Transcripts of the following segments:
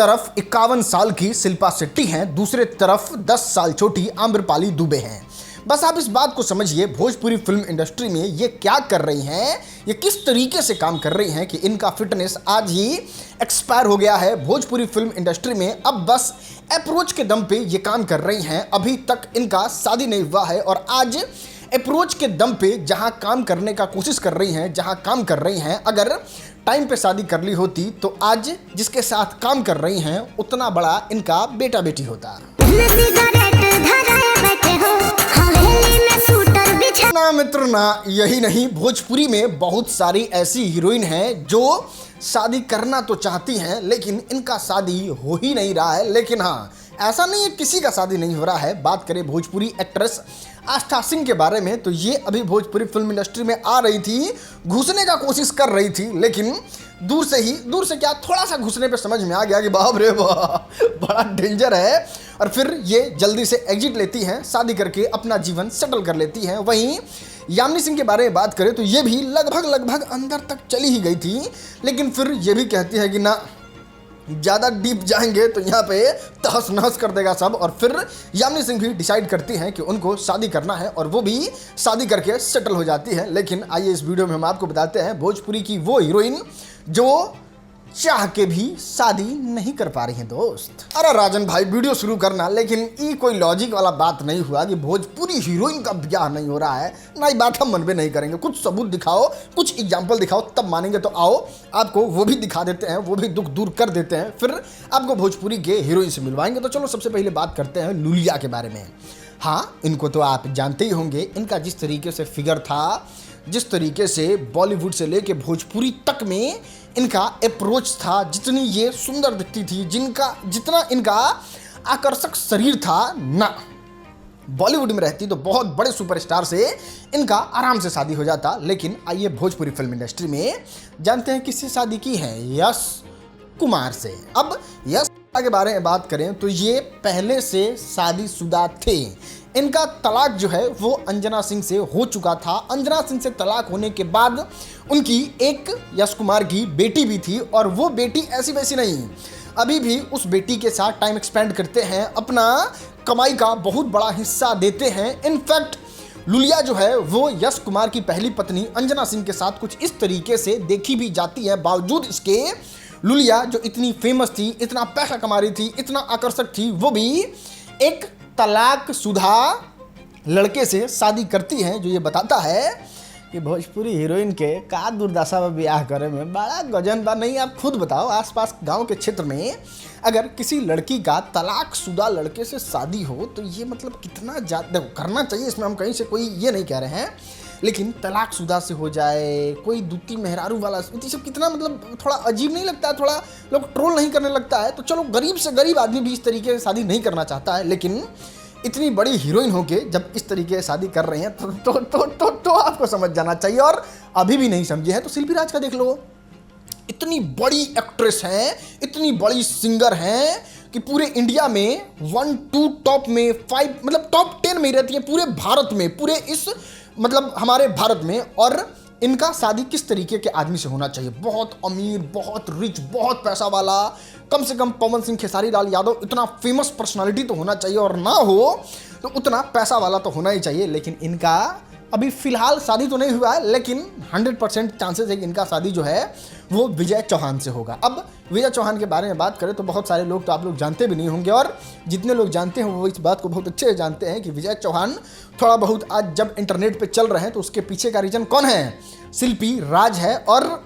तरफ 51 साल की शिल्पा शेट्टी हैं, दूसरे तरफ 10 साल छोटी आम्रपाली दुबे हैं। बस आप इस बात को समझिए, भोजपुरी फिल्म इंडस्ट्री में ये क्या कर रही हैं, ये किस तरीके से काम कर रही हैं कि इनका फिटनेस आज ही एक्सपायर हो गया है। भोजपुरी फिल्म इंडस्ट्री में अब बस अप्रोच के दम पे ये काम कर रही हैं। अभी तक इनका शादी नहीं हुआ है और आज अप्रोच के दम पे जहां काम करने का कोशिश कर रही हैं, जहां काम कर रही हैं, अगर टाइम पे शादी कर ली होती तो आज जिसके साथ काम कर रही हैं उतना बड़ा इनका बेटा बेटी होता। ना मित्र ना, यही नहीं, भोजपुरी में बहुत सारी ऐसी हीरोइन हैं जो शादी करना तो चाहती हैं लेकिन इनका शादी हो ही नहीं रहा है। लेकिन हाँ, ऐसा नहीं है किसी का शादी नहीं हो रहा है। बात करें भोजपुरी एक्ट्रेस आस्था सिंह के बारे में तो ये अभी भोजपुरी फिल्म इंडस्ट्री में आ रही थी, घुसने का कोशिश कर रही थी, लेकिन दूर से क्या, थोड़ा सा घुसने पे समझ में आ गया कि बाप रे वाह, बड़ा डेंजर है। और फिर ये जल्दी से एग्जिट लेती हैं, शादी करके अपना जीवन सेटल कर लेती हैं। वहीं यामिनी सिंह के बारे में बात करें तो ये भी लगभग अंदर तक चली ही गई थी, लेकिन फिर ये भी कहती है कि ना, ज़्यादा डीप जाएंगे तो यहाँ पे तहस नहस कर देगा सब। और फिर यामिनी सिंह भी डिसाइड करती हैं कि उनको शादी करना है और वो भी शादी करके सेटल हो जाती है। लेकिन आइए इस वीडियो में हम आपको बताते हैं भोजपुरी की वो हीरोइन जो चाह के भी शादी नहीं कर पा रही हैं दोस्त। अरे राजन भाई, वीडियो शुरू करना, लेकिन ये कोई लॉजिक वाला बात नहीं हुआ कि भोजपुरी हीरोइन का ब्याह नहीं हो रहा है ना। ये बात हम मन में नहीं करेंगे, कुछ सबूत दिखाओ, कुछ एग्जाम्पल दिखाओ तब मानेंगे। तो आओ आपको वो भी दिखा देते हैं, वो भी दुख दूर कर देते हैं, फिर आपको भोजपुरी के हीरोइन से मिलवाएंगे। तो चलो सबसे पहले बात करते हैं लुलिया के बारे में। हाँ, इनको तो आप जानते ही होंगे, इनका जिस तरीके से फिगर था, जिस तरीके से बॉलीवुड से लेके भोजपुरी तक में इनका अप्रोच था, जितनी ये सुंदर दिखती थी, जितना इनका आकर्षक शरीर था ना, बॉलीवुड में रहती तो बहुत बड़े सुपरस्टार से इनका आराम से शादी हो जाता। लेकिन आइए भोजपुरी फिल्म इंडस्ट्री में जानते हैं किससे शादी की है, यश कुमार से। अब यश के बारे में बात करें तो ये पहले से शादीशुदा थे। इनका तलाक जो है वो अंजना सिंह से हो चुका था। अंजना सिंह से तलाक होने के बाद उनकी एक यश कुमार की बेटी भी थी और वो बेटी ऐसी वैसी नहीं, अभी भी उस बेटी के साथ टाइम एक्सपेंड करते हैं, अपना कमाई का बहुत बड़ा हिस्सा देते हैं। इनफैक्ट लुलिया जो है वो यश कुमार की पहली पत्नी अंजना सिंह के साथ कुछ इस तरीके से देखी भी जाती है। बावजूद इसके लुलिया जो इतनी फेमस थी, इतना पैसा कमा रही थी, इतना आकर्षक थी, वो भी एक तलाकशुदा लड़के से शादी करती हैं, जो ये बताता है कि भोजपुरी हीरोइन के का दुर्दशा में ब्याह करे में बड़ा गजन बा। नहीं, आप खुद बताओ, आसपास गांव के क्षेत्र में अगर किसी लड़की का तलाकशुदा लड़के से शादी हो तो ये मतलब कितना ज़्यादा करना चाहिए। इसमें हम कहीं से कोई ये नहीं कह रहे हैं, लेकिन तलाकशुदा से हो जाए, कोई दूती मेहरारू वाला, ये सब कितना मतलब थोड़ा अजीब नहीं लगता है? थोड़ा लोग ट्रोल नहीं करने लगता है? तो चलो, गरीब से गरीब आदमी भी इस तरीके से शादी नहीं करना चाहता है, लेकिन इतनी बड़ी हीरोइन होके जब इस तरीके से शादी कर रही हैं तो आपको समझ जाना चाहिए। और अभी भी नहीं समझे हैं तो शिल्पी राज का देख लो। इतनी बड़ी एक्ट्रेस हैं, इतनी बड़ी सिंगर हैं कि पूरे इंडिया में 1 2 टॉप में 5 मतलब टॉप 10 में ही रहती है पूरे भारत में, पूरे इस मतलब हमारे भारत में। और इनका शादी किस तरीके के आदमी से होना चाहिए? बहुत अमीर, बहुत रिच, बहुत पैसा वाला, कम से कम पवन सिंह, खेसारी लाल यादव, इतना फेमस पर्सनालिटी तो होना चाहिए, और ना हो तो उतना पैसा वाला तो होना ही चाहिए। लेकिन इनका अभी फिलहाल शादी तो नहीं हुआ है, लेकिन 100% चांसेस है कि इनका शादी जो है वो विजय चौहान से होगा। अब विजय चौहान के बारे में बात करें तो बहुत सारे लोग तो आप लोग जानते भी नहीं होंगे, और जितने लोग जानते हैं वो इस बात को बहुत अच्छे से जानते हैं कि विजय चौहान थोड़ा बहुत आज जब इंटरनेट पे चल रहे हैं तो उसके पीछे का रीजन कौन है? शिल्पी राज है। और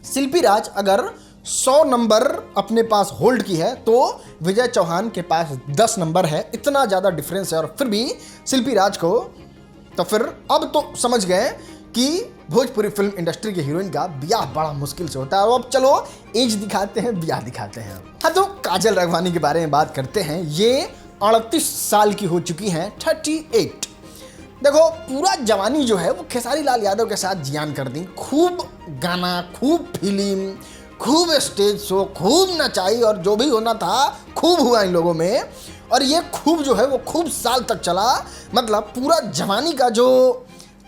शिल्पी राज अगर 100 नंबर अपने पास होल्ड की है तो विजय चौहान के पास 10 नंबर है। इतना ज़्यादा डिफरेंस है, और फिर भी शिल्पी राज को तो फिर अब तो समझ गए कि भोजपुरी फिल्म इंडस्ट्री के हीरोइन का ब्याह बड़ा मुश्किल से होता है। और अब चलो एज दिखाते हैं, ब्याह दिखाते हैं। हाँ, तो काजल राघवानी के बारे में बात करते हैं। ये 38 साल की हो चुकी हैं, 38। देखो, पूरा जवानी जो है वो खेसारी लाल यादव के साथ जियान कर दी। खूब गाना, खूब फिल्म, खूब स्टेज शो, खूब नचाई, और जो भी होना था खूब हुआ इन लोगों में। और ये खूब जो है वो खूब साल तक चला। मतलब पूरा जवानी का जो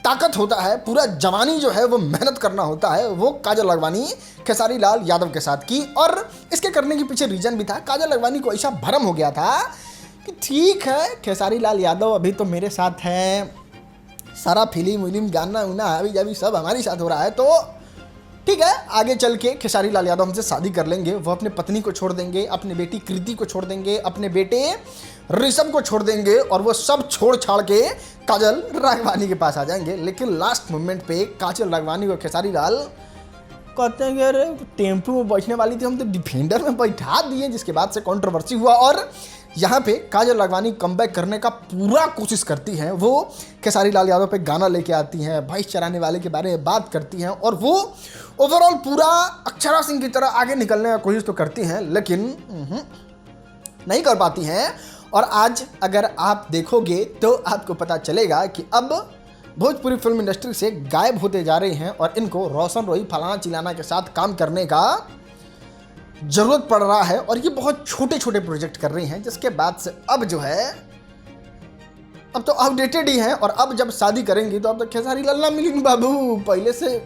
ताकत होता है, पूरा जवानी जो है वो मेहनत करना होता है, वो काजल लखवानी खेसारी लाल यादव के साथ की। और इसके करने के पीछे रीजन भी था, काजल लखवानी को ऐसा भ्रम हो गया था कि ठीक है खेसारी लाल यादव अभी तो मेरे साथ हैं, सारा फिल्म गाना उना अभी जभी सब हमारे साथ हो रहा है, तो ठीक है आगे चल के खेसारी लाल यादव हमसे शादी कर लेंगे, वो अपने पत्नी को छोड़ देंगे, अपने बेटी कृति को छोड़ देंगे, अपने बेटे ऋषभ को छोड़ देंगे और वो सब छोड़ छाड़ के काजल राघवानी के पास आ जाएंगे। लेकिन लास्ट मोमेंट पे काजल राघवानी को खेसारी लाल कहते हैं कि अरे टेम्पो में बैठने वाली थी, हम तो डिफेंडर में बैठा दिए, जिसके बाद से कंट्रोवर्सी हुआ। और यहाँ पे काजल राघवानी कमबैक करने का पूरा कोशिश करती हैं, वो खेसारी लाल यादव पे गाना लेके आती हैं, भैंस चराने वाले के बारे में बात करती हैं और वो ओवरऑल पूरा अक्षरा सिंह की तरह आगे निकलने का कोशिश तो करती हैं, लेकिन नहीं कर पाती हैं। और आज अगर आप देखोगे तो आपको पता चलेगा कि अब भोजपुरी फिल्म इंडस्ट्री से गायब होते जा रहे हैं और इनको रोशन रोही फलाना चिलाना के साथ काम करने का जरूरत पड़ रहा है। और ये बहुत छोटे छोटे प्रोजेक्ट कर रही हैं, जिसके बाद से अब जो है अब तो आउटडेटेड ही हैं। और अब जब शादी करेंगी तो अब तो खेसारी लाल ना मिलेंगे बाबू, पहले से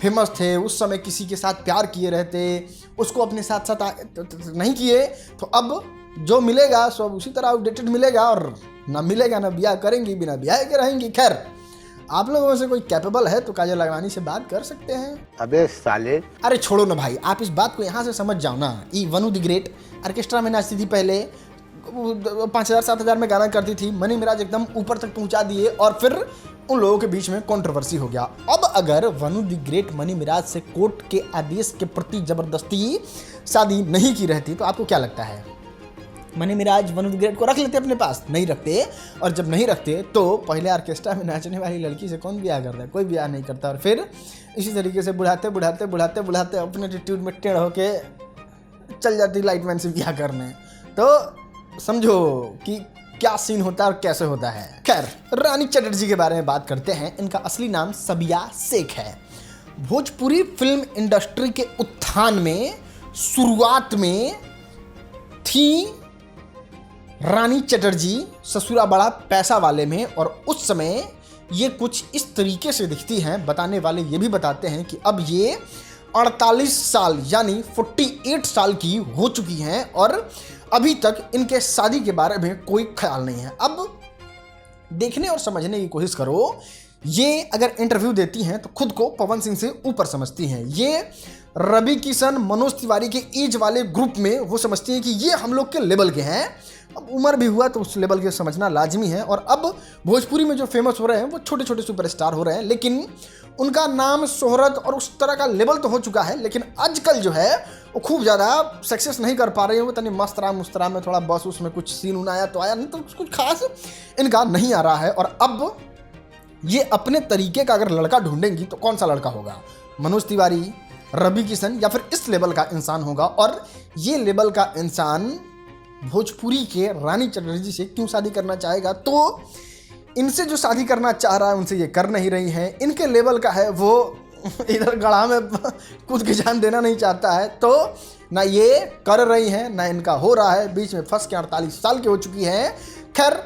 फेमस थे, उस समय किसी के साथ प्यार किए रहते, उसको अपने साथ साथ नहीं किए, तो अब जो मिलेगा सब उसी तरह आउटडेटेड मिलेगा और ना मिलेगा ना ब्याह करेंगी, बिना ब्याह के रहेंगी। खैर आप लोगों में से कोई कैपेबल है तो काजल राघवानी से बात कर सकते हैं। अबे साले, अरे छोड़ो ना भाई, आप इस बात को यहाँ से समझ जाओ ना। ये वनु द ग्रेट ऑर्केस्ट्रा में नाचती थी, पहले 5,000-7,000 में गाना करती थी, मनी मिराज एकदम ऊपर तक पहुँचा दिए और फिर उन लोगों के बीच में कंट्रोवर्सी हो गया। अब अगर वनु द ग्रेट मनी मिराज से कोर्ट के आदेश के प्रति जबरदस्ती शादी नहीं की रहती तो आपको क्या लगता है मनी मिराज वनु द ग्रेट को रख लेते अपने पास? नहीं रखते। और जब नहीं रखते तो पहले ऑर्केस्ट्रा में नाचने वाली लड़की से कौन ब्याह करता है? कोई ब्याह नहीं करता। और फिर इसी तरीके से बुढ़ाते बुढ़ाते बुढ़ाते बुढ़ाते अपने एटीट्यूड में टेढ़ होके चल जाती लाइटमैन से ब्याह करने। तो समझो कि क्या सीन होता है और कैसे होता है। खैर रानी चटर्जी के बारे में बात करते हैं। इनका असली नाम सबिया शेख है। भोजपुरी फिल्म इंडस्ट्री के उत्थान में शुरुआत में थी रानी चटर्जी ससुरा बड़ा पैसा वाले में, और उस समय ये कुछ इस तरीके से दिखती हैं। बताने वाले ये भी बताते हैं कि अब ये 48 साल यानी 48 साल की हो चुकी हैं और अभी तक इनके शादी के बारे में कोई ख्याल नहीं है। अब देखने और समझने की कोशिश करो, ये अगर इंटरव्यू देती हैं तो खुद को पवन सिंह से ऊपर समझती हैं। ये रवि किशन मनोज तिवारी के एज वाले ग्रुप में वो समझती हैं कि ये हम लोग के लेवल के हैं। अब उम्र भी हुआ तो उस लेवल के समझना लाजमी है। और अब भोजपुरी में जो फेमस हो रहे हैं वो छोटे छोटे सुपरस्टार हो रहे हैं, लेकिन उनका नाम शोहरत और उस तरह का लेवल तो हो चुका है, लेकिन आजकल जो है वो खूब ज़्यादा सक्सेस नहीं कर पा रहे हैं। वो तनी मस्तरा मुस्तरा में थोड़ा बस उसमें कुछ सीन उन आया तो आया, नहीं तो कुछ खास इनका नहीं आ रहा है। और अब ये अपने तरीके का अगर लड़का ढूंढेंगी तो कौन सा लड़का होगा? मनोज तिवारी, रवि किशन या फिर इस लेवल का इंसान होगा? और ये लेवल का इंसान भोजपुरी के रानी चटर्जी से क्यों शादी करना चाहेगा? तो इनसे जो शादी करना चाह रहा है उनसे ये कर नहीं रही हैं। इनके लेवल का है वो इधर गढ़ा में कूद के जान देना नहीं चाहता है, तो ना ये कर रही हैं ना इनका हो रहा है। बीच में फंस के 48 साल की हो चुकी हैं। खैर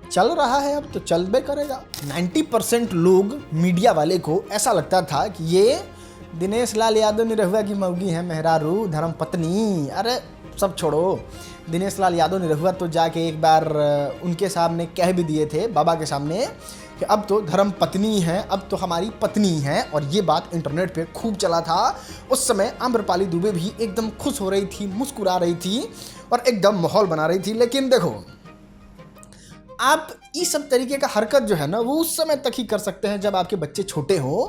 चल रहा है, अब तो चल बे करेगा। 90% लोग मीडिया वाले को ऐसा लगता था कि ये दिनेश लाल यादव निरहुआ की मौगी हैं, मेहरारू धर्म पत्नी। अरे सब छोड़ो, दिनेश लाल यादव निरहुआ तो जाके एक बार उनके सामने कह भी दिए थे बाबा के सामने कि अब तो धर्म पत्नी है, अब तो हमारी पत्नी है। और ये बात इंटरनेट पे खूब चला था। उस समय आम्रपाली दुबे भी एकदम खुश हो रही थी, मुस्कुरा रही थी और एकदम माहौल बना रही थी। लेकिन देखो आप इस सब तरीके का हरकत जो है ना वो उस समय तक ही कर सकते हैं जब आपके बच्चे छोटे हों।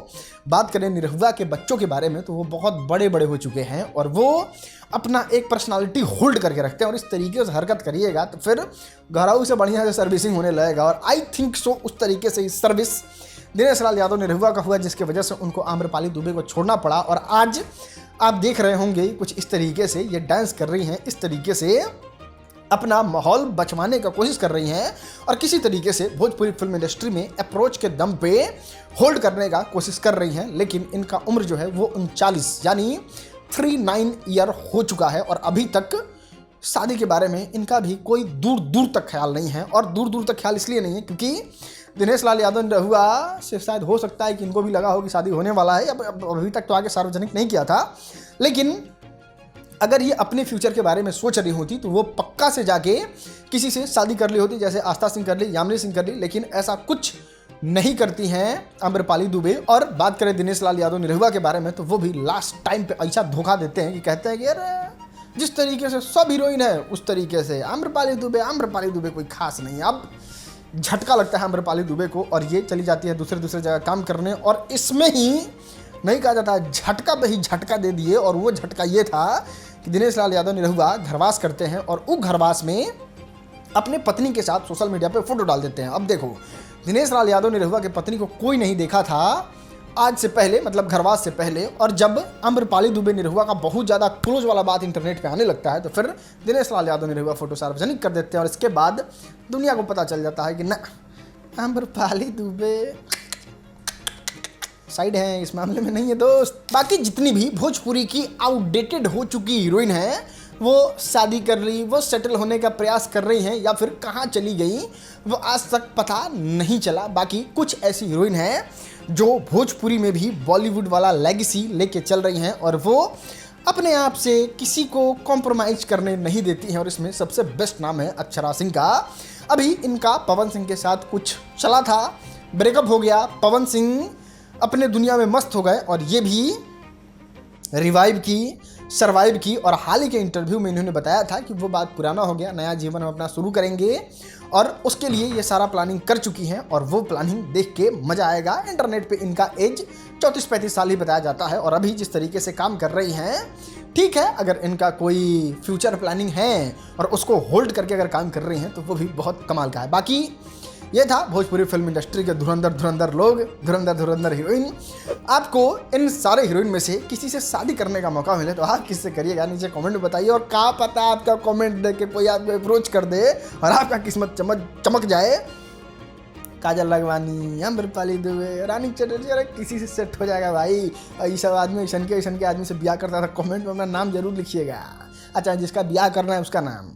बात करें निरहुआ के बच्चों के बारे में तो वो बहुत बड़े बड़े हो चुके हैं और वो अपना एक पर्सनालिटी होल्ड करके रखते हैं। और इस तरीके से हरकत करिएगा तो फिर घराऊ से बढ़िया से सर्विसिंग होने लगेगा। और आई थिंक सो उस तरीके से इस सर्विस दिनेश लाल यादव निरहुआ का हुआ, जिसकी वजह से उनको आम्रपाली दुबे को छोड़ना पड़ा। और आज आप देख रहे होंगे कुछ इस तरीके से ये डांस कर रही हैं, इस तरीके से अपना माहौल बचवाने का कोशिश कर रही हैं और किसी तरीके से भोजपुरी फिल्म इंडस्ट्री में अप्रोच के दम पे होल्ड करने का कोशिश कर रही हैं। लेकिन इनका उम्र जो है वो 39 यानी 39 ईयर हो चुका है और अभी तक शादी के बारे में इनका भी कोई दूर दूर तक ख्याल नहीं है। और दूर दूर तक ख्याल इसलिए नहीं है क्योंकि दिनेश लाल यादव निरहुआ से शायद हो सकता है कि इनको भी लगा हो कि शादी होने वाला है। अब अभी तक तो आगे सार्वजनिक नहीं किया था, लेकिन अगर ये अपने फ्यूचर के बारे में सोच रही होती तो वो पक्का से जाके किसी से शादी कर ली होती, जैसे आस्था सिंह कर ली, यामिनी सिंह कर ली, लेकिन ऐसा कुछ नहीं करती हैं आम्रपाली दुबे। और बात करें दिनेश लाल यादव निरहुआ के बारे में तो वो भी लास्ट टाइम पे ऐसा धोखा देते हैं कि कहते हैं कि यार जिस तरीके से सब हीरोइन है उस तरीके से आम्रपाली दुबे कोई खास नहीं है। अब झटका लगता है आम्रपाली दुबे को और ये चली जाती है दूसरे जगह काम करने, और इसमें ही नहीं कहा जाता झटका पे ही झटका दे दिए। और वो झटका ये था कि दिनेश लाल यादव निरहुआ घरवास करते हैं और उस घरवास में अपने पत्नी के साथ सोशल मीडिया पे फोटो डाल देते हैं। अब देखो, दिनेश लाल यादव निरहुआ की पत्नी को कोई नहीं देखा था आज से पहले, मतलब घरवास से पहले, और जब आम्रपाली दुबे निरहुआ का बहुत ज़्यादा क्लोज वाला बात इंटरनेट पे आने लगता है तो फिर दिनेश लाल यादव निरहुआ फोटो सार्वजनिक कर देते हैं। और इसके बाद दुनिया को पता चल जाता है कि ना, आम्रपाली दुबे साइड है, इस मामले में नहीं है दोस्त। बाकी जितनी भी भोजपुरी की आउटडेटेड हो चुकी हीरोइन है वो शादी कर ली, वो सेटल होने का प्रयास कर रही हैं या फिर कहाँ चली गई वो आज तक पता नहीं चला। बाकी कुछ ऐसी हीरोइन हैं जो भोजपुरी में भी बॉलीवुड वाला लेगेसी लेके चल रही हैं और वो अपने आप से किसी को कॉम्प्रोमाइज करने नहीं देती हैं। और इसमें सबसे बेस्ट नाम है अक्षरा सिंह का। अभी इनका पवन सिंह के साथ कुछ चला था, ब्रेकअप हो गया, पवन सिंह अपने दुनिया में मस्त हो गए और ये भी सर्वाइव की। और हाल ही के इंटरव्यू में इन्होंने बताया था कि वो बात पुराना हो गया, नया जीवन हम अपना शुरू करेंगे और उसके लिए ये सारा प्लानिंग कर चुकी हैं और वो प्लानिंग देख के मज़ा आएगा। इंटरनेट पे इनका एज 34-35 साल ही बताया जाता है और अभी जिस तरीके से काम कर रही हैं, ठीक है, अगर इनका कोई फ्यूचर प्लानिंग है और उसको होल्ड करके अगर काम कर रही हैं तो वो भी बहुत कमाल का है। बाकी ये था भोजपुरी फिल्म इंडस्ट्री के धुरंधर लोग, धुरंधर हीरोइन। आपको इन सारे हीरोइन में से किसी से शादी करने का मौका मिले तो आप किससे करिएगा, नीचे कमेंट में बताइए। और क्या पता आपका कमेंट देख के कोई आपको अप्रोच कर दे और आपका किस्मत चमक जाए। काजल लगवानी, आम्रपाली दुबे, रानी चटर्जी, अरे किसी से सेट हो जाएगा भाई। ऐसा आदमी ऐसा के आदमी से ब्याह करता था। कमेंट में अपना नाम जरूर लिखिएगा। अच्छा, जिसका ब्याह करना है उसका नाम।